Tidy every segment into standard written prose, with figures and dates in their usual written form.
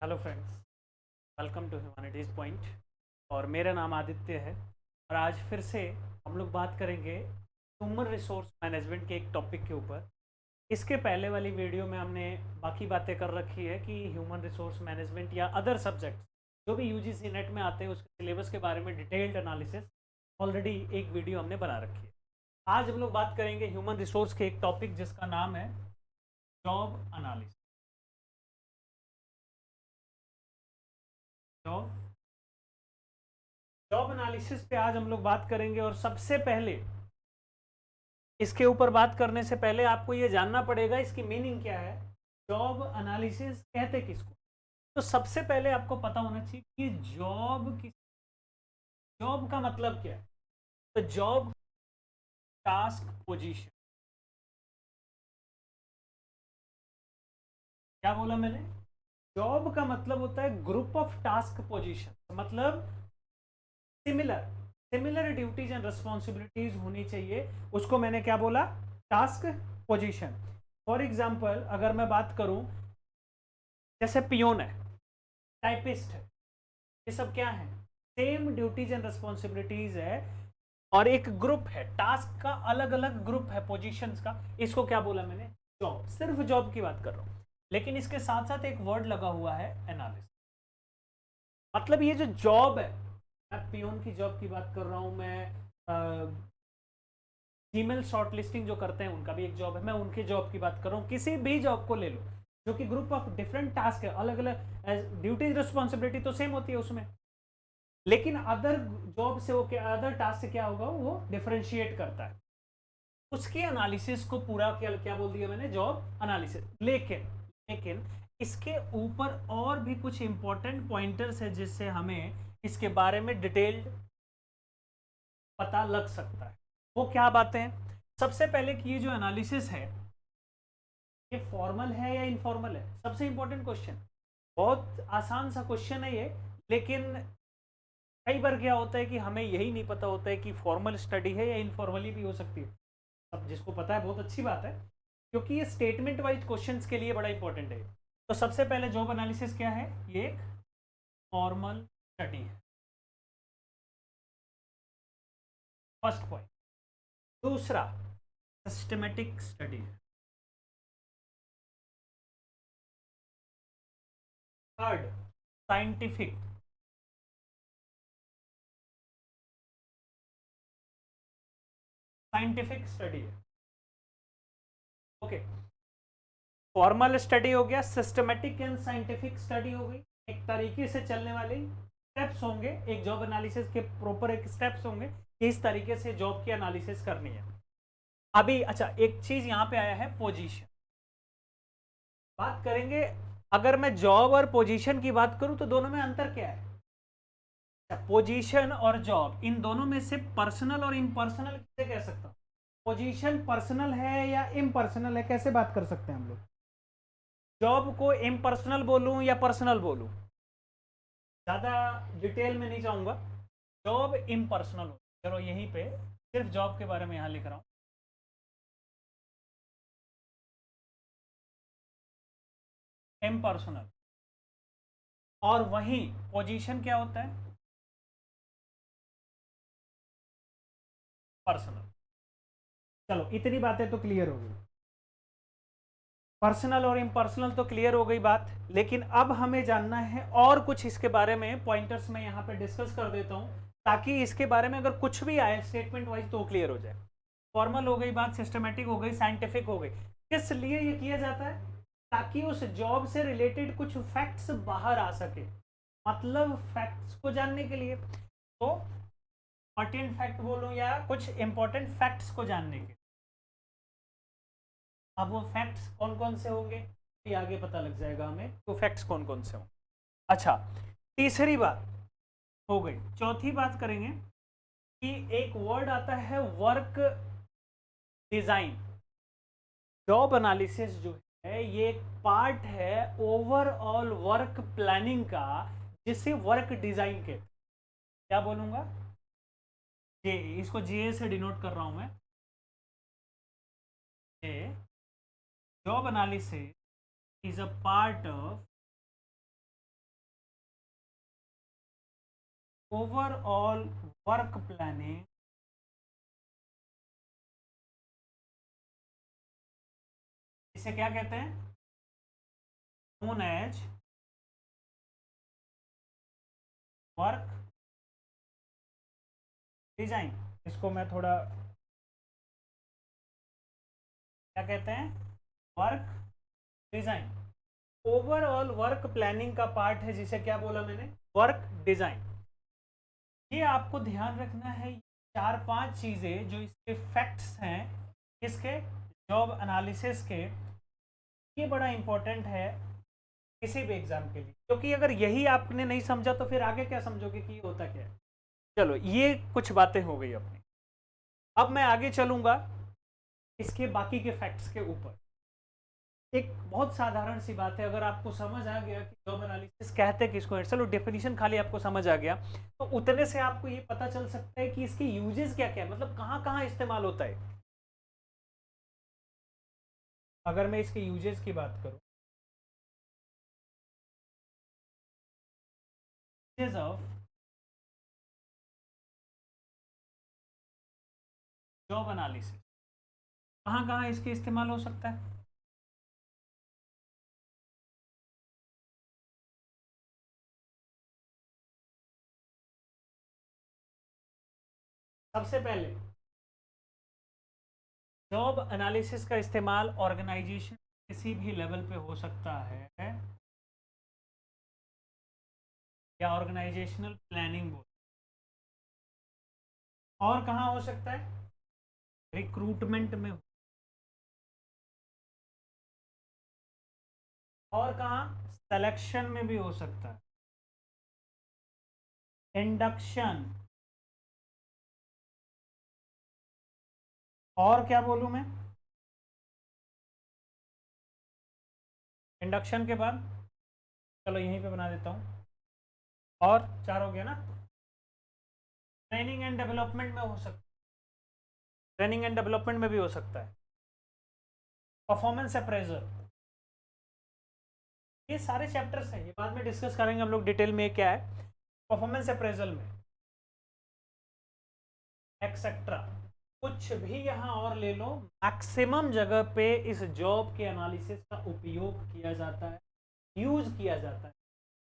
Hello friends, welcome to humanities point. और मेरा नाम आदित्य है। और आज फिर से हम लोग बात करेंगे ह्यूमन रिसोर्स मैनेजमेंट के एक टॉपिक के ऊपर। इसके पहले वाली वीडियो में हमने बाकी बातें कर रखी है कि ह्यूमन रिसोर्स मैनेजमेंट या अदर सब्जेक्ट जो भी यूजीसी नेट में आते हैं उसके सिलेबस के बारे में डिटेल्ड एनालिसिस ऑलरेडी एक वीडियो हमने बना रखी है। आज हम लोग बात करेंगे ह्यूमन रिसोर्स के एक टॉपिक जिसका नाम है job analysis. Job job analysis पे आज हम लोग बात करेंगे। और सबसे पहले इसके ऊपर बात करने से पहले आपको ये जानना पड़ेगा इसकी मीनिंग क्या है। जॉब एनालिसिस कहते किसको? तो सबसे पहले आपको पता होना चाहिए कि जॉब का मतलब क्या है। तो जॉब टास्क पोजीशन। क्या बोला मैंने? जॉब का मतलब होता है ग्रुप ऑफ टास्क पोजीशन, मतलब similar similar duties and responsibilities होनी चाहिए। उसको मैंने क्या बोला? Task position. फॉर एग्जाम्पल अगर मैं बात करूं, जैसे पियोन है, टाइपिस्ट है, ये सब क्या है? सेम ड्यूटीज एंड रिस्पॉन्सिबिलिटीज है। और एक ग्रुप है, टास्क का अलग अलग ग्रुप है, पोजीशंस का। इसको क्या बोला मैंने? जॉब। सिर्फ जॉब की बात कर रहा हूं, लेकिन इसके साथ साथ एक वर्ड लगा हुआ है एनालिसिस। मतलब ये जो जॉब है, मैं पियोन की जॉब की बात कर रहा हूं, मैं फीमेल शॉर्ट लिस्टिंग जो करते हैं उनका भी एक जॉब है, मैं उनकी जॉब की बात कर रहा हूँ। किसी भी जॉब को ले लो जो कि ग्रुप ऑफ डिफरेंट टास्क है, अलग अलग ड्यूटीज रिस्पॉन्सिबिलिटी तो सेम होती है उसमें, लेकिन अदर जॉब से वो क्या, अदर टास्क से क्या होगा, वो डिफरेंशिएट करता है। उसके एनालिसिस को पूरा क्या क्या बोल दिया मैंने? Job analysis. लेकिन लेकिन इसके ऊपर और भी कुछ इंपॉर्टेंट पॉइंटर्स है जिससे हमें इसके बारे में डिटेल्ड पता लग सकता है। वो क्या बातें हैं? सबसे पहले कि ये जो एनालिसिस है, ये फॉर्मल है या इनफॉर्मल है? सबसे इंपॉर्टेंट क्वेश्चन। बहुत आसान सा क्वेश्चन है ये, लेकिन कई बार क्या होता है कि हमें यही नहीं पता होता है कि फॉर्मल स्टडी है या इनफॉर्मली भी हो सकती है। अब जिसको पता है बहुत अच्छी बात है, क्योंकि ये स्टेटमेंट वाइज क्वेश्चंस के लिए बड़ा इंपॉर्टेंट है। तो सबसे पहले जॉब एनालिसिस क्या है? ये एक फॉर्मल स्टडी है, फर्स्ट पॉइंट। दूसरा, सिस्टमेटिक स्टडी है। थर्ड, साइंटिफिक साइंटिफिक स्टडी है। ओके, फॉर्मल स्टडी हो गया, सिस्टमेटिक एंड साइंटिफिक स्टडी हो गई। एक तरीके से चलने वाले स्टेप्स होंगे, एक जॉब एनालिसिस के प्रॉपर एक स्टेप्स होंगे कि इस तरीके से जॉब की एनालिसिस करनी है। अभी अच्छा, एक चीज यहां पे आया है, पोजीशन। बात करेंगे, अगर मैं जॉब और पोजीशन की बात करूं तो दोनों में अंतर क्या है? पोजीशन और जॉब, इन दोनों में से पर्सनल और इम्पर्सनल किसे कह सकता हूं? पोजीशन पर्सनल है या इम्पर्सनल है, कैसे बात कर सकते हैं हम लोग? जॉब को इम्पर्सनल बोलूं या पर्सनल बोलूं? ज़्यादा डिटेल में नहीं जाऊंगा। जॉब इम्पर्सनल हो, चलो यहीं पे सिर्फ जॉब के बारे में यहाँ लिख रहा हूँ, इम्पर्सनल। और वहीं पोजीशन क्या होता है? पर्सनल। चलो इतनी बातें तो क्लियर हो गई, पर्सनल और इम्पर्सनल तो क्लियर हो गई बात। लेकिन अब हमें जानना है और कुछ इसके बारे में, पॉइंटर्स में यहाँ पे डिस्कस कर देता हूँ, ताकि इसके बारे में अगर कुछ भी आए स्टेटमेंट वाइज तो क्लियर हो जाए। फॉर्मल हो गई बात, सिस्टमेटिक हो गई, साइंटिफिक हो गई। किस लिए ये किया जाता है? ताकि उस जॉब से रिलेटेड कुछ फैक्ट्स बाहर आ सके, मतलब फैक्ट्स को जानने के लिए। तो इंपॉर्टेंट फैक्ट बोलूं या कुछ इंपॉर्टेंट फैक्ट्स को जानने के। अब वो फैक्ट्स कौन कौन से होंगे ये आगे पता लग जाएगा हमें, तो फैक्ट्स कौन कौन से होंगे। अच्छा, तीसरी बात हो गई। चौथी बात करेंगे कि एक वर्ड आता है वर्क डिजाइन। जॉब एनालिसिस जो है ये एक पार्ट है ओवरऑल वर्क प्लानिंग का, जिसे वर्क डिजाइन के क्या बोलूंगा, जे, इसको जे से डिनोट कर रहा हूं मैं। J, job analysis is a part of overall work planning इसे क्या कहते हैं? Known as work design. इसको मैं थोड़ा क्या कहते हैं? Work design. Overall work planning का पार्ट है जिसे क्या बोला मैंने? Work design. ये आपको ध्यान रखना है, 4-5 चीजें जो इसके फैक्ट्स हैं, इसके जॉब एनालिसिस के, ये बड़ा इंपॉर्टेंट है किसी भी एग्जाम के लिए, क्योंकि अगर यही आपने नहीं समझा तो फिर आगे क्या समझोगे कि ये होता क्या है। चलो ये कुछ बातें हो गई अपनी। अब मैं आगे चलूंगा इसके बाकी के फैक्ट्स के ऊपर। एक बहुत साधारण सी बात है, अगर आपको समझ आ गया कि जॉब एनालिसिस कहते किसको है, चलो डेफिनेशन खाली आपको समझ आ गया, तो उतने से आपको ये पता चल सकता है कि इसके यूजेस क्या क्या है, मतलब कहाँ कहाँ इस्तेमाल होता है। अगर मैं इसके यूजेस की बात करूं, यूजेस ऑफ जॉब एनालिसिस, कहाँ कहाँ इसके इस्तेमाल हो सकता है। सबसे पहले जॉब एनालिसिस का इस्तेमाल ऑर्गेनाइजेशन किसी भी लेवल पे हो सकता है, या ऑर्गेनाइजेशनल प्लानिंग बोल। और कहाँ हो सकता है? रिक्रूटमेंट में। और कहाँ? सिलेक्शन में भी हो सकता है, इंडक्शन। और क्या बोलूं मैं? इंडक्शन के बाद चलो यहीं पे बना देता हूं। और 4 हो गया ना। ट्रेनिंग एंड डेवलपमेंट में हो सकता है, ट्रेनिंग एंड डेवलपमेंट में भी हो सकता है। परफॉर्मेंस अप्रेजल, ये सारे चैप्टर्स हैं, ये बाद में डिस्कस करेंगे हम लोग डिटेल में क्या है परफॉर्मेंस अप्रेजल में, एक्सेट्रा। कुछ भी यहाँ और ले लो, मैक्सिमम जगह पे इस जॉब के एनालिसिस का उपयोग किया जाता है, यूज किया जाता है।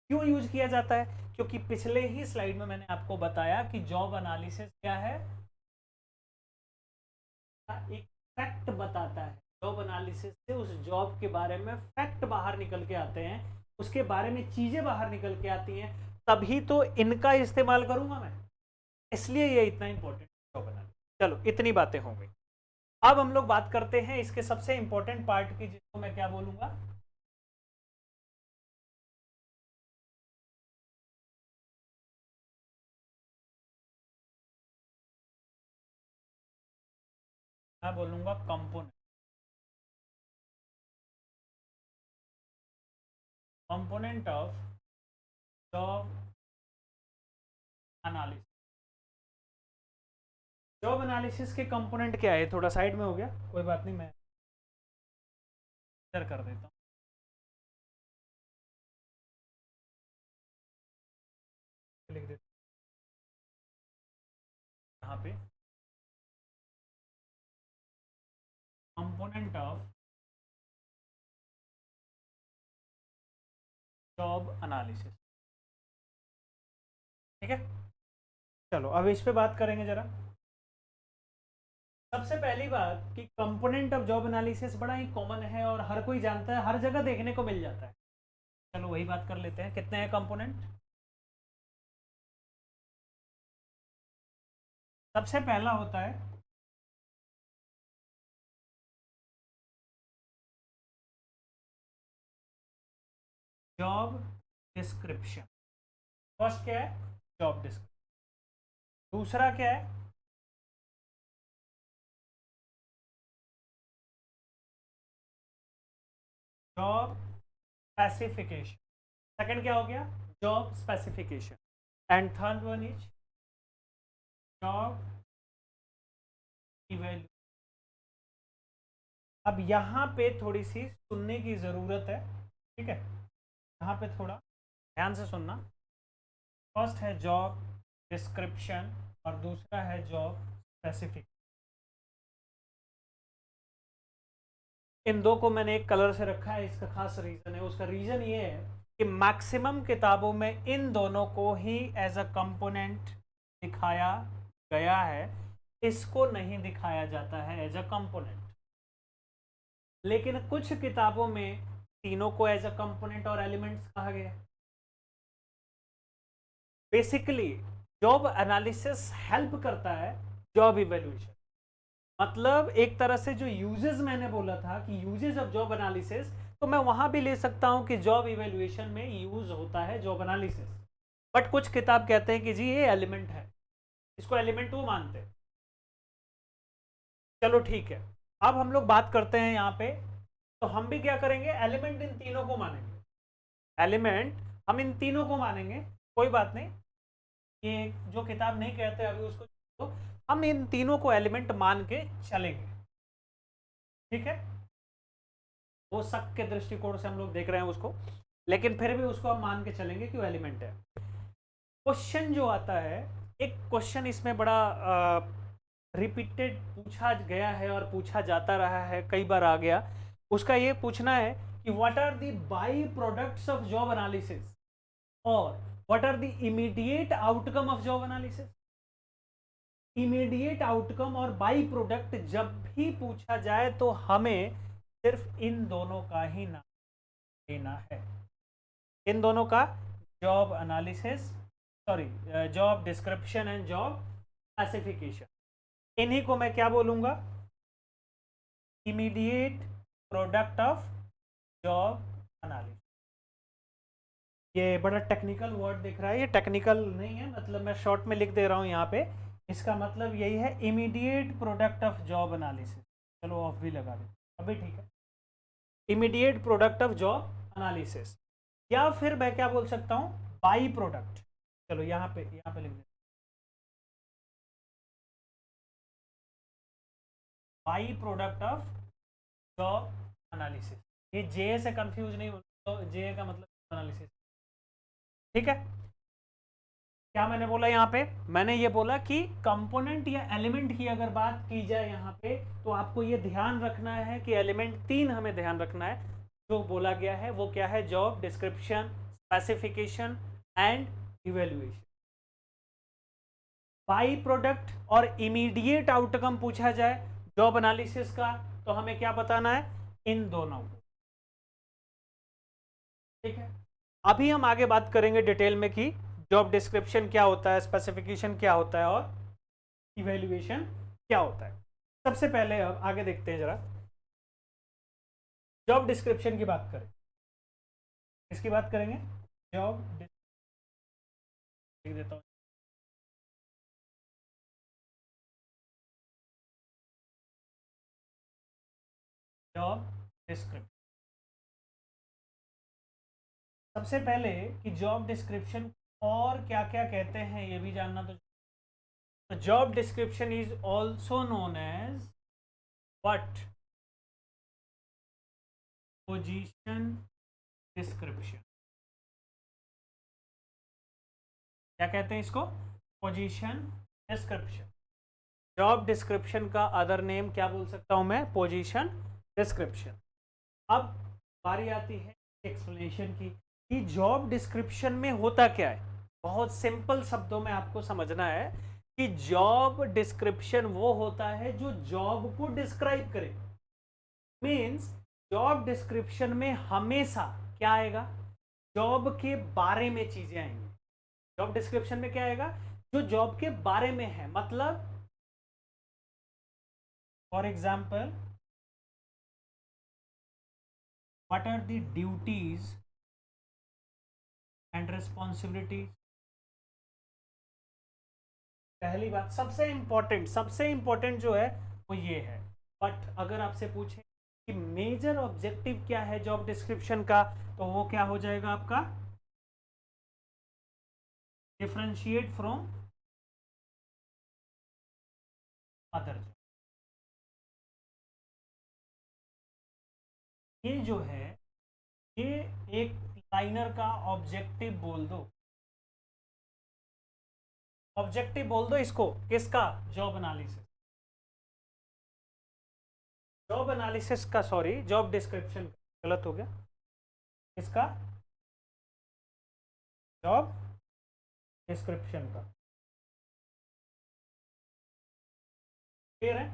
क्यों यूज किया जाता है? क्योंकि पिछले ही स्लाइड में मैंने आपको बताया कि जॉब एनालिसिस क्या है, एक फैक्ट बताता है। जॉब एनालिसिस से उस जॉब के बारे में फैक्ट बाहर निकल के आते हैं, उसके बारे में चीजें बाहर निकल के आती हैं, तभी तो इनका इस्तेमाल करूंगा मैं, इसलिए ये इतना इंपॉर्टेंट जॉब एनालिसिस। चलो इतनी बातें हो गई। अब हम लोग बात करते हैं इसके सबसे इंपॉर्टेंट पार्ट की, जिसको मैं क्या बोलूंगा? मैं बोलूंगा component, component of job analysis. Job analysis के कंपोनेंट क्या है, थोड़ा साइड में हो गया, कोई बात नहीं, मैं शेयर कर देता हूँ, लिख देता हूँ यहाँ पे, कंपोनेंट ऑफ जॉब एनालिसिस। ठीक है, चलो अब इस पे बात करेंगे जरा। सबसे पहली बात कि कंपोनेंट ऑफ जॉब एनालिसिस बड़ा ही कॉमन है और हर कोई जानता है, हर जगह देखने को मिल जाता है। चलो वही बात कर लेते हैं, कितने हैं कंपोनेंट। सबसे पहला होता है जॉब डिस्क्रिप्शन। फर्स्ट क्या है? Job description. दूसरा क्या है? Job specification. सेकंड क्या हो गया? Job specification. And third one is job इवेल्यू। अब यहाँ पे थोड़ी सी सुनने की ज़रूरत है, ठीक है, यहाँ पे थोड़ा ध्यान से सुनना। फर्स्ट है जॉब डिस्क्रिप्शन और दूसरा है जॉब स्पेसिफिक। इन दो को मैंने एक कलर से रखा है, इसका खास रीजन है। उसका रीजन ये है कि मैक्सिमम किताबों में इन दोनों को ही एज अ कंपोनेंट दिखाया गया है, इसको नहीं दिखाया जाता है एज अ कंपोनेंट। लेकिन कुछ किताबों में तीनों को एज अ कंपोनेंट और एलिमेंट्स कहा गया है। बेसिकली जॉब एनालिसिस हेल्प करता है जॉब इवेल्यूएशन। मतलब एक तरह से जो यूजेस मैंने बोला था कि यूजेस ऑफ जॉब एनालिसिस, तो मैं वहां भी ले सकता हूं कि जॉब इवेल्यूएशन में यूज होता है जॉब एनालिसिस। बट कुछ किताब कहते हैं कि जी ये एलिमेंट है, इसको एलिमेंट वो मानते हैं। चलो ठीक है, अब हम लोग बात करते हैं यहाँ पे। तो हम भी क्या करेंगे, एलिमेंट इन तीनों को मानेंगे। एलिमेंट हम इन तीनों को मानेंगे, कोई बात नहीं। ये जो किताब नहीं कहते अभी उसको तो हम इन तीनों को एलिमेंट मान के चलेंगे, ठीक है। वो शक के दृष्टिकोण से हम लोग देख रहे हैं उसको, लेकिन फिर भी उसको हम मान के चलेंगे कि वो एलिमेंट है। क्वेश्चन जो आता है, एक क्वेश्चन इसमें बड़ा रिपीटेड पूछा गया है और पूछा जाता रहा है, कई बार आ गया। उसका ये पूछना है कि what are the by products of job analysis और what are the immediate outcome of job analysis. Immediate outcome और बाई प्रोडक्ट जब भी पूछा जाए तो हमें सिर्फ इन दोनों का ही नाम लेना है। इन दोनों का, job analysis, sorry, job description and job classification. इन्हीं को मैं क्या बोलूंगा, immediate product of job analysis. ये बड़ा टेक्निकल वर्ड दिख रहा है, ये टेक्निकल नहीं है, मतलब मैं शॉर्ट में लिख दे रहा हूँ यहाँ पे। इसका मतलब यही है, immediate product of job analysis. चलो ऑफ भी लगा दे, अभी ठीक है। Immediate product of job analysis, या फिर मैं क्या बोल सकता हूँ, बाई प्रोडक्ट। चलो यहाँ पे लिख दे, by product of job analysis. ये जे से कंफ्यूज नहीं हो, तो जे का मतलब एनालिसिस, ठीक है। क्या मैंने बोला यहाँ पे, मैंने ये बोला कि कंपोनेंट या एलिमेंट की अगर बात की जाए यहाँ पे, तो आपको ये ध्यान रखना है कि एलिमेंट तीन हमें ध्यान रखना है जो बोला गया है। वो क्या है, job description, specification and evaluation. By product और इमीडिएट आउटकम पूछा जाए जॉब एनालिसिस का, तो हमें क्या बताना है, इन दोनों को, ठीक है। अभी हम आगे बात करेंगे डिटेल में कि जॉब डिस्क्रिप्शन क्या होता है, स्पेसिफिकेशन क्या होता है और इवेल्युएशन क्या होता है। सबसे पहले अब आगे देखते हैं जरा, जॉब डिस्क्रिप्शन की बात करें। किसकी बात करेंगे, जॉब, लिख देता हूं, जॉब डिस्क्रिप्शन। सबसे पहले कि जॉब डिस्क्रिप्शन और क्या क्या कहते हैं ये भी जानना तो job description is also known as what, position description. क्या कहते हैं इसको, पोजीशन डिस्क्रिप्शन। जॉब डिस्क्रिप्शन का अदर नेम क्या बोल सकता हूं मैं, पोजीशन डिस्क्रिप्शन। अब बारी आती है एक्सप्लेनेशन की कि जॉब डिस्क्रिप्शन में होता क्या है। बहुत सिंपल शब्दों में आपको समझना है कि जॉब डिस्क्रिप्शन वो होता है जो जॉब को डिस्क्राइब करे। मींस जॉब डिस्क्रिप्शन में हमेशा क्या आएगा, जॉब के बारे में चीजें आएंगी। जॉब डिस्क्रिप्शन में क्या आएगा, जो जॉब के बारे में है। मतलब for example, what are the duties and responsibilities. पहली बात, सबसे इंपॉर्टेंट जो है वो ये है। बट अगर आपसे पूछे कि मेजर ऑब्जेक्टिव क्या है जॉब डिस्क्रिप्शन का, तो वो क्या हो जाएगा आपका, डिफरेंशिएट फ्रॉम अदर जॉब। ये जो है, ये एक लाइनर का ऑब्जेक्टिव बोल दो। ऑब्जेक्टिव बोल दो इसको, किसका? जॉब एनालिसिस, जॉब एनालिसिस का, सॉरी जॉब डिस्क्रिप्शन, गलत हो गया, इसका जॉब डिस्क्रिप्शन का, क्लियर है?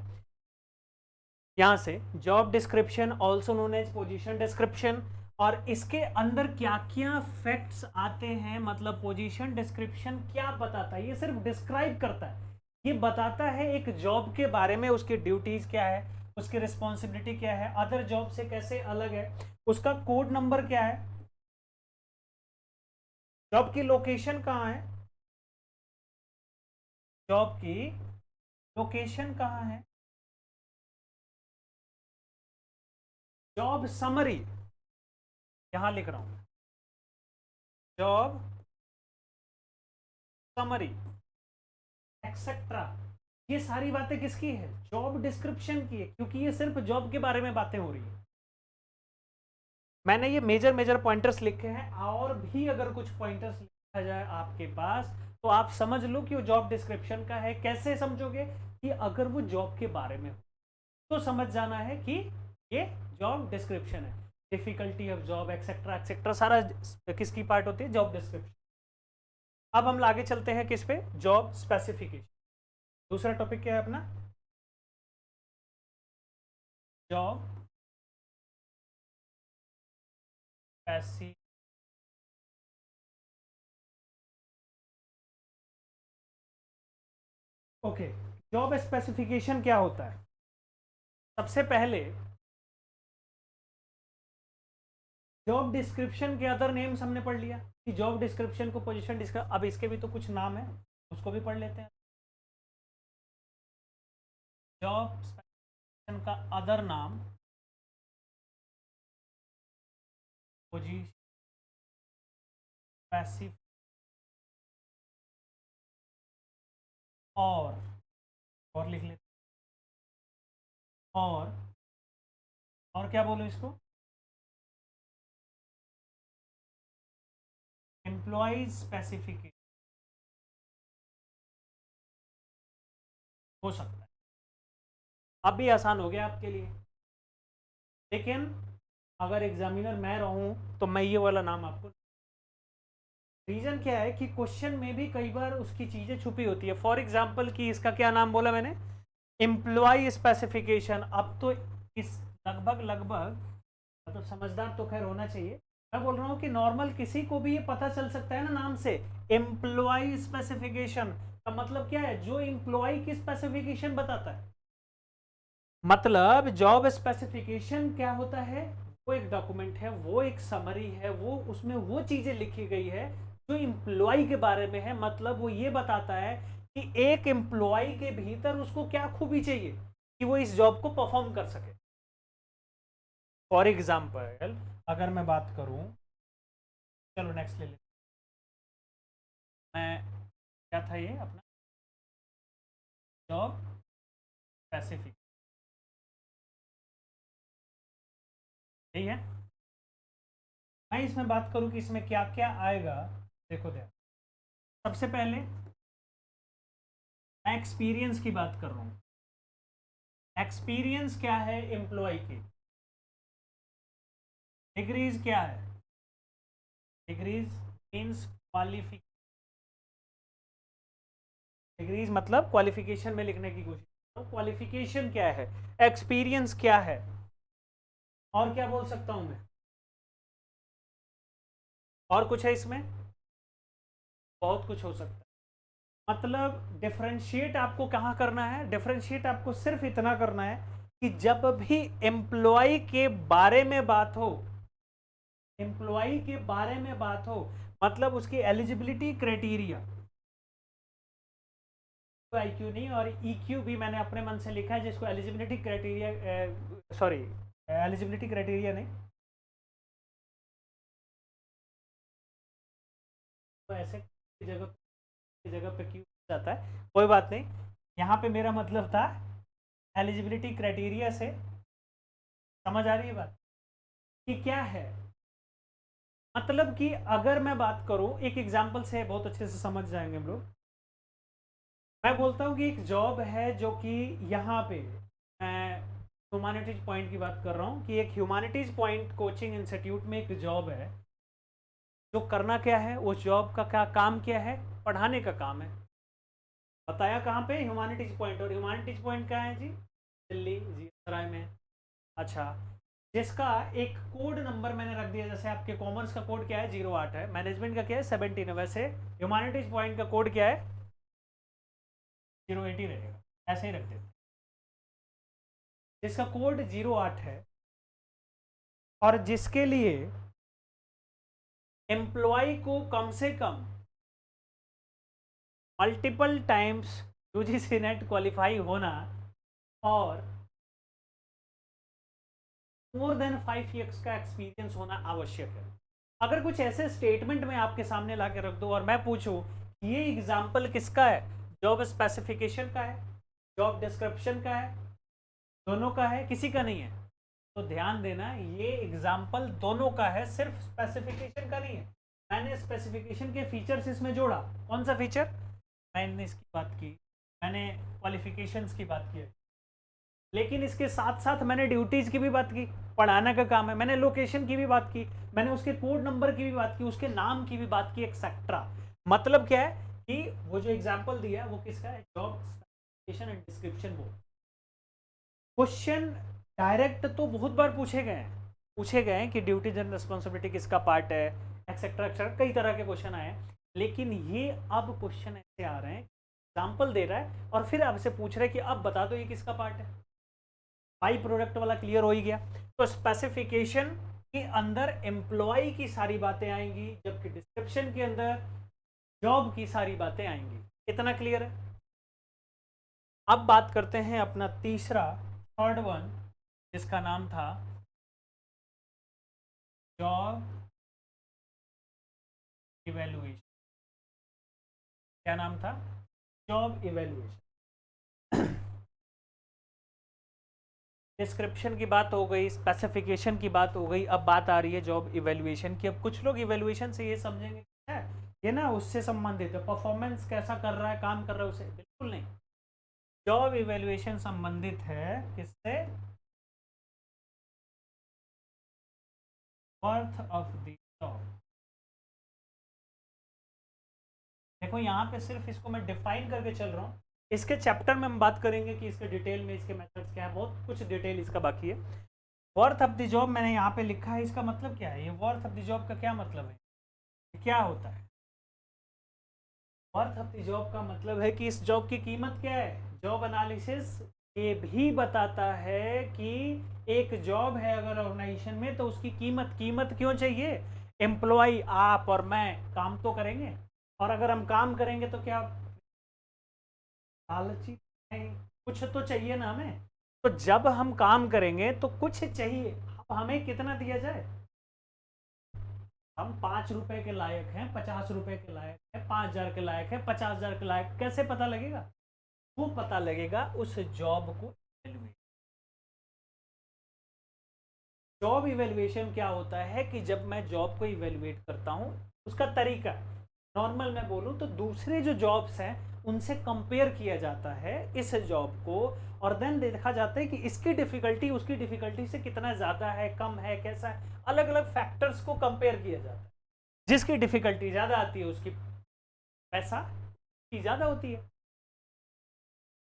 यहां से job description also known as position description, और इसके अंदर क्या क्या फैक्ट्स आते हैं, मतलब पोजीशन डिस्क्रिप्शन क्या बताता है? ये सिर्फ डिस्क्राइब करता है, ये बताता है एक जॉब के बारे में, उसकी ड्यूटीज क्या है, उसकी रिस्पॉन्सिबिलिटी क्या है, अदर जॉब से कैसे अलग है, उसका कोड नंबर क्या है, जॉब की लोकेशन कहाँ है, जॉब की लोकेशन कहाँ है, जॉब समरी, यहां लिख रहा हूं, जॉब समरी एक्सेट्रा, ये सारी बातें किसकी है? जॉब डिस्क्रिप्शन की है, क्योंकि ये सिर्फ जॉब के बारे में बातें हो रही है। मैंने ये मेजर मेजर पॉइंटर्स लिखे हैं, और भी अगर कुछ पॉइंटर्स लिखा जाए आपके पास तो आप समझ लो कि वो जॉब डिस्क्रिप्शन का है। कैसे समझोगे? कि अगर वो जॉब के बारे में हो तो समझ जाना है कि ये जॉब डिस्क्रिप्शन है। Difficulty of job etcetera etcetera सारा किसकी पार्ट होती है? Job description. अब हम आगे चलते हैं किस पे? Job specification. दूसरा टॉपिक क्या है अपना? Job specification. Okay, job specification क्या होता है? सबसे पहले जॉब डिस्क्रिप्शन के अदर नेम्स हमने पढ़ लिया कि जॉब डिस्क्रिप्शन को पोजीशन डिस्क्रिप्शन, अब इसके भी तो कुछ नाम है, उसको भी पढ़ लेते हैं। जॉब स्पेसिफिकेशन का अदर नाम पोजीशन स्पेसिफिक, और लिख लेते, और क्या बोलो इसको? एम्प्लॉय स्पेसिफिकेशन हो सकता है। अब भी आसान हो गया आपके लिए, लेकिन अगर एग्जामिनर मैं रहूं तो मैं ये वाला नाम आपको, रीजन क्या है कि क्वेश्चन में भी कई बार उसकी चीजें छुपी होती है। फॉर एग्जाम्पल कि इसका क्या नाम बोला मैंने? Employee specification. अब तो इस लगभग लगभग, मतलब समझदार तो खैर होना चाहिए, मैं बोल रहा हूँ कि नॉर्मल किसी को भी ये पता चल सकता है ना नाम से। एम्प्लॉय स्पेसिफिकेशन का मतलब क्या है? जो एम्प्लॉय की स्पेसिफिकेशन बताता है। मतलब जॉब स्पेसिफिकेशन क्या होता है? वो एक डॉक्यूमेंट है, वो एक समरी है, वो उसमें वो चीजें लिखी गई है जो एम्प्लॉय के बारे में है। मतलब वो ये बताता है कि एक एम्प्लॉय के भीतर उसको क्या खूबी चाहिए कि वो इस जॉब को परफॉर्म कर सके। फॉर एग्जाम्पल अगर मैं बात करूं, चलो नेक्स्ट ले लेते, मैं क्या था ये अपना? जॉब स्पेसिफिक, यही है। मैं इसमें बात करूं कि इसमें क्या क्या आएगा, देखो देखो, सबसे पहले मैं एक्सपीरियंस की बात कर रहा हूं। एक्सपीरियंस क्या है एम्प्लॉय की? डिग्रीज क्या है? डिग्रीज मीन्स क्वालिफिक, डिग्रीज मतलब क्वालिफिकेशन में लिखने की कोशिश, तो क्वालिफिकेशन क्या है, एक्सपीरियंस क्या है, और क्या बोल सकता हूं मैं? और कुछ है इसमें? बहुत कुछ हो सकता है। मतलब डिफरेंशिएट आपको कहाँ करना है? डिफरेंशिएट आपको सिर्फ इतना करना है कि जब भी एम्प्लॉय के बारे में बात हो, एम्प्लॉय के बारे में बात हो, मतलब उसकी एलिजिबिलिटी क्राइटेरिया, तो आईक्यू नहीं, और ईक्यू भी मैंने अपने मन से लिखा है जिसको eligibility criteria, sorry eligibility criteria नहीं, तो ऐसे जगह पे क्यों जाता है, कोई बात नहीं। यहाँ पे मेरा मतलब था एलिजिबिलिटी क्राइटेरिया से, समझ आ रही है बात कि क्या है? मतलब कि अगर मैं बात करूं एक एग्जांपल से, बहुत अच्छे से समझ जाएंगे हम लोग। मैं बोलता हूँ कि एक जॉब है जो कि यहाँ पे मैं ह्यूमैनिटीज पॉइंट की बात कर रहा हूँ कि एक ह्यूमैनिटीज पॉइंट कोचिंग इंस्टीट्यूट में एक जॉब है जो करना क्या है, उस जॉब का क्या काम क्या है, पढ़ाने का काम है। बताया कहाँ पे, ह्यूमैनिटीज पॉइंट। और ह्यूमैनिटीज पॉइंट कहाँ है जी, दिल्ली जी सराय में। अच्छा, जिसका एक कोड नंबर मैंने रख दिया, जैसे आपके कॉमर्स का कोड क्या है 08 है, मैनेजमेंट का क्या है 17 है, वैसे ह्यूमैनिटीज पॉइंट का कोड क्या है 080 रहेगा, ऐसे ही रख देते। जिसका कोड 08 है और जिसके लिए एम्प्लॉय को कम से कम multiple times UGC NET qualify होना और मोर देन 5 ईयर्स का एक्सपीरियंस होना आवश्यक है। अगर कुछ ऐसे स्टेटमेंट में आपके सामने ला के रख दो और मैं पूछूं ये एग्जाम्पल किसका है, जॉब स्पेसिफिकेशन का है, जॉब डिस्क्रिप्शन का है, दोनों का है, किसी का नहीं है, तो ध्यान देना ये एग्जाम्पल दोनों का है, सिर्फ स्पेसिफिकेशन का नहीं है। मैंने स्पेसिफिकेशन के फीचर्स इसमें जोड़ा। कौन सा फीचर, मैंने इसकी बात की, मैंने क्वालिफिकेशंस की बात की, लेकिन इसके साथ साथ मैंने ड्यूटीज की भी बात की, पढ़ाना का काम है, मैंने लोकेशन की भी बात की, मैंने उसके कोड नंबर की भी बात की, उसके नाम की भी बात की, एक्सेट्रा। मतलब क्या है कि वो जो एग्जांपल दिया है वो किसका है, job specification and description board. Question direct तो बहुत बार पूछे गए हैं कि ड्यूटीज एंड रिस्पॉन्सिबिलिटी किसका पार्ट है, एक्सेट्रा एक्सेट्रा, कई तरह के क्वेश्चन आए हैं। लेकिन ये अब क्वेश्चन ऐसे आ रहे हैं, एग्जाम्पल दे रहा है और फिर आपसे पूछ रहे हैं कि अब बता दो ये किसका पार्ट है। बाई प्रोडक्ट वाला क्लियर हो ही गया। तो स्पेसिफिकेशन के अंदर एम्प्लॉय की सारी बातें आएंगी, जबकि डिस्क्रिप्शन के अंदर जॉब की सारी बातें आएंगी। इतना क्लियर है। अब बात करते हैं अपना तीसरा, थर्ड वन, जिसका नाम था जॉब इवेल्युएशन। क्या नाम था, जॉब इवेल्युएशन। डिस्क्रिप्शन की बात हो गई, स्पेसिफिकेशन की बात हो गई, अब बात आ रही है जॉब इवेल्युएशन की। अब कुछ लोग इवेल्युएशन से ये समझेंगे है ये ना उससे संबंधित है, परफॉर्मेंस कैसा कर रहा है, काम कर रहा है उसे, बिल्कुल नहीं। जॉब इवेल्युएशन संबंधित है किससे, वर्थ ऑफ द जॉब। देखो यहाँ पे सिर्फ इसको मैं डिफाइन करके चल रहा हूँ, इसके चैप्टर में हम बात करेंगे कि इसके डिटेल में इसके मेथड्स क्या है, बहुत कुछ डिटेल इसका बाकी है। वर्थ ऑफ द जॉब मैंने यहाँ पे लिखा है, इसका मतलब क्या है, ये वर्थ ऑफ द जॉब का क्या मतलब है, क्या होता है। वर्थ ऑफ द जॉब का मतलब है कि इस जॉब की कीमत क्या है। जॉब एनालिसिस ये भी बताता है कि एक जॉब है अगर ऑर्गेनाइजेशन में तो उसकी कीमत क्यों चाहिए। एम्प्लॉय आप और मैं काम तो करेंगे, और अगर हम काम करेंगे तो क्या लालची नहीं, कुछ तो चाहिए ना हमें। तो जब हम काम करेंगे तो कुछ चाहिए, अब हमें कितना दिया जाए। हम 5 रुपए के लायक हैं, 50 रुपए के लायक है, 5,000 के लायक है, 50,000 के लायक, कैसे पता लगेगा, वो पता लगेगा उस जॉब को इवेलुएट। जॉब इवेलुएशन क्या होता है कि जब मैं जॉब को इवेलुएट करता हूँ, उसका तरीका नॉर्मल मैं बोलूँ तो दूसरे जो जॉब्स हैं उनसे कंपेयर किया जाता है इस जॉब को, और देन देखा जाता है कि इसकी डिफिकल्टी उसकी डिफिकल्टी से कितना ज़्यादा है, कम है, कैसा है, अलग अलग फैक्टर्स को कंपेयर किया जाता है। जिसकी डिफिकल्टी ज़्यादा आती है उसकी पैसा की ज़्यादा होती है।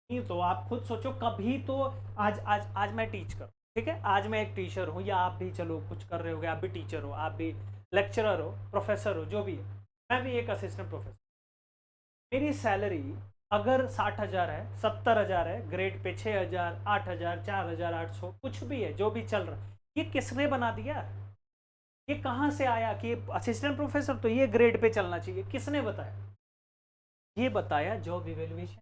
नहीं तो आप खुद सोचो, कभी तो आज आज आज मैं टीच कर, ठीक है, आज मैं एक टीचर हूँ, या आप भी चलो कुछ कर रहे हो, आप भी टीचर हो, आप भी लेक्चरर हो, प्रोफेसर हो, जो भी है, मैं भी एक असिस्टेंट प्रोफेसर। मेरी सैलरी अगर 60,000 है, 70,000 है, ग्रेड पे 6,000, 8,000, 4,800, कुछ भी है, जो भी चल रहा है, ये किसने बना दिया, ये कहाँ से आया कि असिस्टेंट प्रोफेसर तो ये ग्रेड पे चलना चाहिए, किसने बताया, ये बताया जॉब इवेल्युएशन।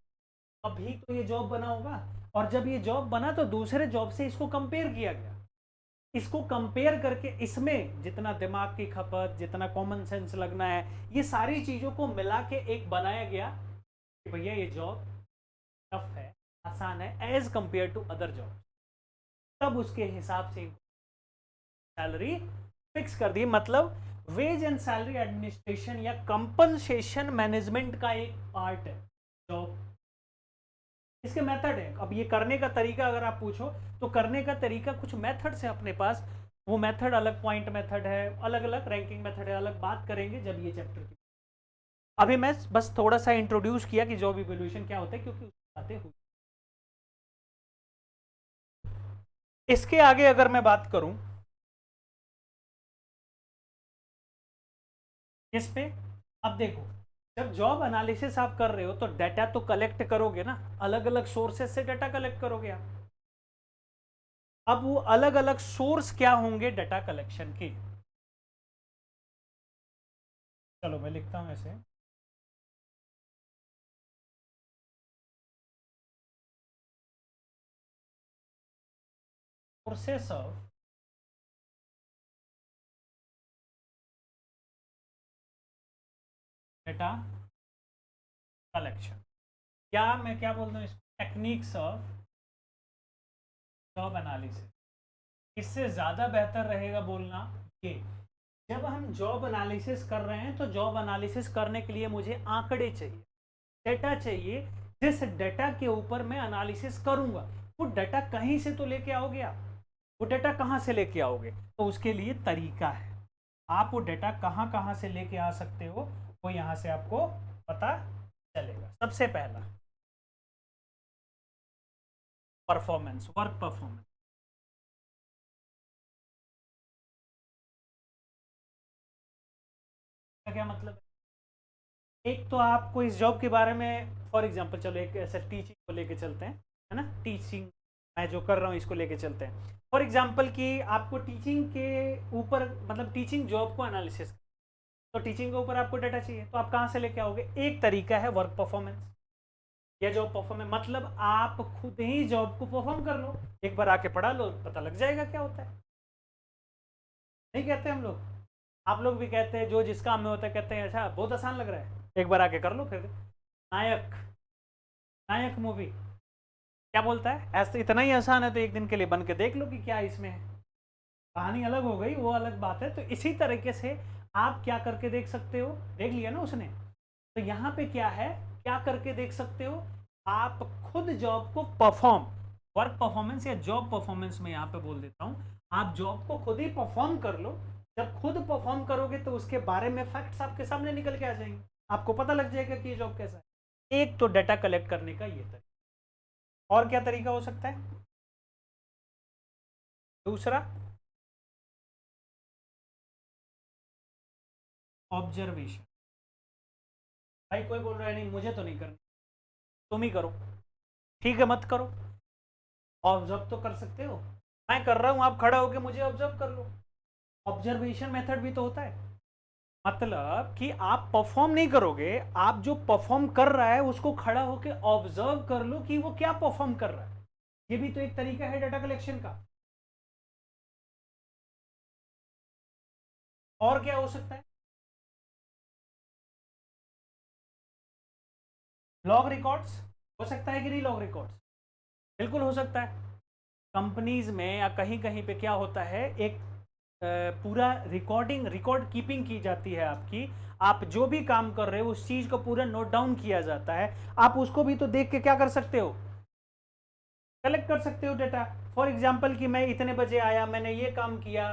अभी तो ये जॉब बना होगा, और जब ये जॉब बना तो दूसरे जॉब से इसको कंपेयर किया गया, इसको कंपेयर करके इसमें जितना दिमाग की खपत, जितना कॉमन सेंस लगना है, ये सारी चीजों को मिला के एक बनाया गया कि भैया ये जॉब टफ है, आसान है as compare to other job. तब उसके हिसाब से सैलरी फिक्स कर दी। मतलब वेज एंड सैलरी एडमिनिस्ट्रेशन या कंपनसेशन मैनेजमेंट का एक पार्ट है जॉब इसके मेथड है। अब ये करने का तरीका अगर आप पूछो तो करने का तरीका कुछ मेथड्स है अपने पास, वो मेथड अलग पॉइंट मेथड है, अलग अलग रैंकिंग मेथड है, अलग बात करेंगे जब ये चैप्टर की। अभी मैं बस थोड़ा सा इंट्रोड्यूस किया कि जॉब इवोल्यूशन क्या होता है, क्योंकि बातें हुई। इसके आगे अगर मैं बात करूं इस पे, अब देखो, जब जॉब एनालिसिस आप कर रहे हो तो डाटा तो कलेक्ट करोगे ना, अलग अलग सोर्सेस से डाटा कलेक्ट करोगे आप। अब वो अलग अलग सोर्स क्या होंगे डाटा कलेक्शन के, चलो मैं लिखता हूं ऐसे। सोर्सेस ऑफ डाटा कलेक्शन, या मैं क्या बोलता हूँ इसको, टेक्निक्स ऑफ जॉब एनालिसिस। इससे ज़्यादा बेहतर रहेगा बोलना ये, जब हम जॉब एनालिसिस कर रहे हैं तो जॉब एनालिसिस करने के लिए मुझे आंकड़े चाहिए, डेटा चाहिए। जिस डेटा के ऊपर मैं एनालिसिस करूंगा वो डेटा कहीं से तो लेके आओगे आप, वो डेटा कहाँ से लेके आओगे, तो उसके लिए तरीका है। आप वो डेटा कहाँ कहाँ से लेके आ सकते हो वो यहाँ से आपको पता चलेगा। सबसे पहला परफॉर्मेंस, वर्क परफॉर्मेंस। का क्या मतलब है, एक तो आपको इस जॉब के बारे में, फॉर एग्जांपल चलो एक ऐसा टीचिंग को लेके चलते हैं, है ना, टीचिंग मैं जो कर रहा हूँ इसको लेके चलते हैं। फॉर एग्जांपल कि आपको टीचिंग के ऊपर, मतलब टीचिंग जॉब को एनालिसिस, तो टीचिंग के ऊपर आपको डाटा चाहिए, तो आप कहाँ से लेके आओगे, एक तरीका है वर्क परफॉर्मेंस या जॉब परफॉर्मेंस। मतलब आप खुद ही जॉब को परफॉर्म कर लो, एक बार आके पढ़ा लो, पता लग जाएगा क्या होता है। नहीं कहते हम लोग, आप लोग भी कहते हैं, जो जिस काम में होता है कहते हैं अच्छा बहुत आसान लग रहा है, एक बार आके कर लो फिर। नायक, नायक मूवी क्या बोलता है, ऐसा इतना ही आसान है तो एक दिन के लिए बन के देख लो कि क्या इसमें है। कहानी अलग हो गई, वो अलग बात है। तो इसी तरीके से आप क्या करके देख सकते हो, देख लिया ना उसने, तो यहाँ पे क्या है, क्या करके देख सकते हो, आप खुद जॉब को परफॉर्म, वर्क परफॉर्मेंस या जॉब परफॉर्मेंस में यहाँ पे बोल देता हूँ, आप जॉब को खुद ही परफॉर्म कर लो। जब खुद परफॉर्म करोगे तो उसके बारे में फैक्ट्स आपके सामने निकल के आ जाएंगे, आपको पता लग जाएगा कि ये जॉब कैसा है। एक तो डाटा कलेक्ट करने का ये तरीका, और क्या तरीका हो सकता है, दूसरा ऑब्जर्वेशन। भाई कोई बोल रहा है नहीं मुझे तो नहीं करनी, तुम ही करो, ठीक है मत करो, ऑब्जर्व तो कर सकते हो, मैं कर रहा हूं आप खड़ा होकर मुझे ऑब्जर्व कर लो। ऑब्जर्वेशन मेथड भी तो होता है, मतलब कि आप परफॉर्म नहीं करोगे, आप जो परफॉर्म कर रहा है उसको खड़ा होकर ऑब्जर्व कर लो कि वो क्या परफॉर्म कर रहा है। ये भी तो एक तरीका है डाटा कलेक्शन का। और क्या हो सकता है, लॉग रिकॉर्ड्स, हो सकता है कि नहीं लॉग रिकॉर्ड्स, बिल्कुल हो सकता है। कंपनीज में या कहीं कहीं पे क्या होता है, एक पूरा रिकॉर्ड कीपिंग की जाती है आपकी, आप जो भी काम कर रहे हो उस चीज को पूरा नोट डाउन किया जाता है। आप उसको भी तो देख के क्या कर सकते हो, कलेक्ट कर सकते हो डाटा। फॉर एग्जाम्पल कि मैं इतने बजे आया, मैंने ये काम किया,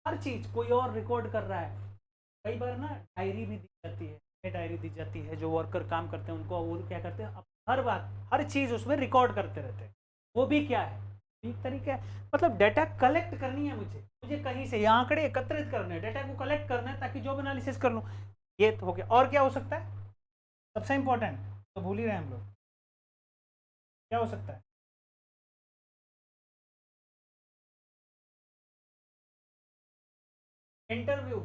हर चीज कोई और रिकॉर्ड कर रहा है। कई बार ना डायरी भी दी जाती है, डायरी दी जाती है, जो वर्कर काम करते हैं उनको, वो क्या करते हैं, हर बात हर चीज उसमें रिकॉर्ड करते रहते हैं। वो भी क्या है, एक तरीका है। मतलब डाटा कलेक्ट करनी है मुझे, मुझे कहीं से ये आंकड़े एकत्रित करने हैं, डाटा को कलेक्ट करना है ताकि जॉब एनालिसिस कर लूँ। ये तो हो गया, और क्या हो सकता है, सबसे इंपॉर्टेंट तो भूल ही रहे हम लोग, क्या हो सकता है, इंटरव्यू,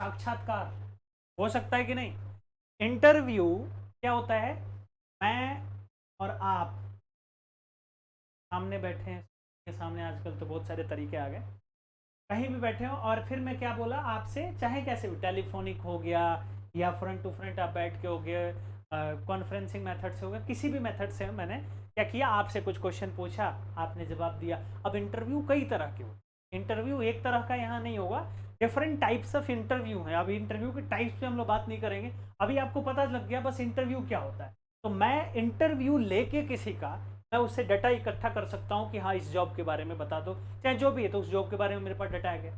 साक्षात्कार, हो सकता है कि नहीं। इंटरव्यू क्या होता है, मैं और आप सामने बैठे हैं, के सामने आजकल तो बहुत सारे तरीके आ गए, कहीं भी बैठे हो और फिर मैं क्या बोला आपसे, चाहे कैसे भी, टेलीफोनिक हो गया या फ्रंट टू फ्रंट आप बैठ के हो गया, कॉन्फ्रेंसिंग मेथड से हो गया, किसी भी मेथड से मैंने क्या किया, आपसे कुछ क्वेश्चन पूछा, आपने जवाब दिया। अब इंटरव्यू कई तरह के हो, इंटरव्यू एक तरह का यहाँ नहीं होगा, डिफरेंट टाइप्स ऑफ इंटरव्यू है। अभी इंटरव्यू के टाइप्स पे हम लोग बात नहीं करेंगे, अभी आपको पता लग गया बस इंटरव्यू क्या होता है। तो मैं इंटरव्यू लेके किसी का, मैं उससे डाटा इकट्ठा कर सकता हूँ कि हाँ इस जॉब के बारे में बता दो, चाहे जो भी है, तो उस जॉब के बारे में मेरे पास डाटा आ गया।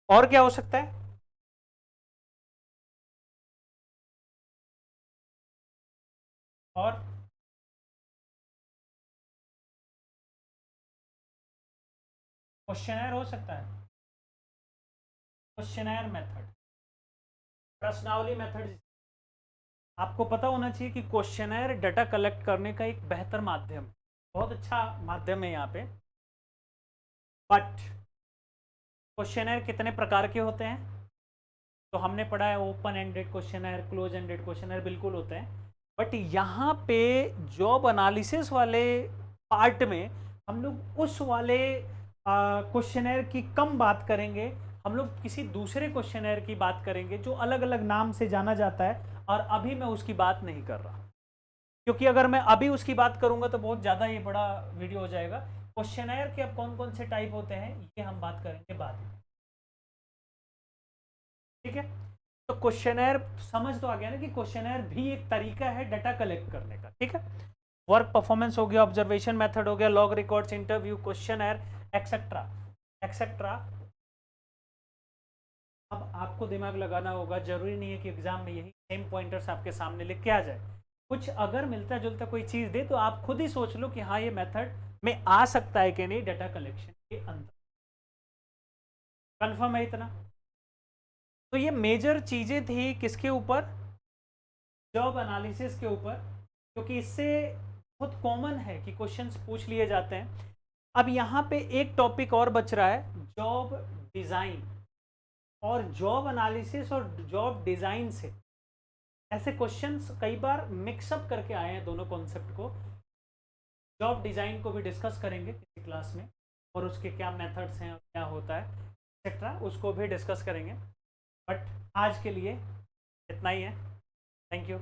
और क्या हो सकता है? और क्वेश्चनर हो सकता है, क्वेश्चनर मेथड, प्रश्नावली मेथड। आपको पता होना चाहिए कि क्वेश्चनर डाटा कलेक्ट करने का एक बेहतर माध्यम है, बहुत अच्छा माध्यम है यहाँ पे। बट क्वेश्चनर कितने प्रकार के होते हैं? तो हमने पढ़ा है open ended questionnaire, close ended questionnaire, बिल्कुल होते हैं। बट यहाँ पे जॉब एनालिसिस वाले पार्ट में हम लोग उस वाले क्वेश्चनर की कम बात करेंगे। हम लोग किसी दूसरे क्वेश्चनर की बात करेंगे जो अलग अलग नाम से जाना जाता है, और अभी मैं उसकी बात नहीं कर रहा, क्योंकि अगर मैं अभी उसकी बात करूंगा तो बहुत ज़्यादा ये बड़ा वीडियो हो जाएगा। क्वेश्चनर के अब कौन कौन से टाइप होते हैं ये हम बात करेंगे बाद में, ठीक है? तो क्वेश्चनर समझ तो आ गया ना कि क्वेश्चनर भी एक तरीका है डाटा कलेक्ट करने का, ठीक है? वर्क परफॉर्मेंस हो गया, ऑब्जर्वेशन मेथड हो गया, log records, interview, questionnaire, etcetera etcetera. अब आपको दिमाग लगाना होगा, जरूरी नहीं है कि एग्जाम में यही सेम पॉइंटर्स आपके सामने लिख के आ जाए। कुछ अगर मिलता जुलता कोई चीज़ दे तो आप खुद ही सोच लो कि हाँ ये मेथड में आ सकता है कि नहीं डाटा कलेक्शन के अंदर। कंफर्म है इतना? तो ये मेजर चीज़ें थी किसके ऊपर? जॉब एनालिसिस के ऊपर, क्योंकि इससे बहुत कॉमन है कि क्वेश्चंस पूछ लिए जाते हैं। अब यहाँ पे एक टॉपिक और बच रहा है, जॉब डिज़ाइन। और जॉब एनालिसिस और जॉब डिज़ाइन से ऐसे क्वेश्चंस कई बार मिक्सअप करके आए हैं दोनों कॉन्सेप्ट को। जॉब डिज़ाइन को भी डिस्कस करेंगे किसी क्लास में, और उसके क्या मेथड्स हैं और क्या होता है एक्सेट्रा, उसको भी डिस्कस करेंगे। बट आज के लिए इतना ही है। Thank you.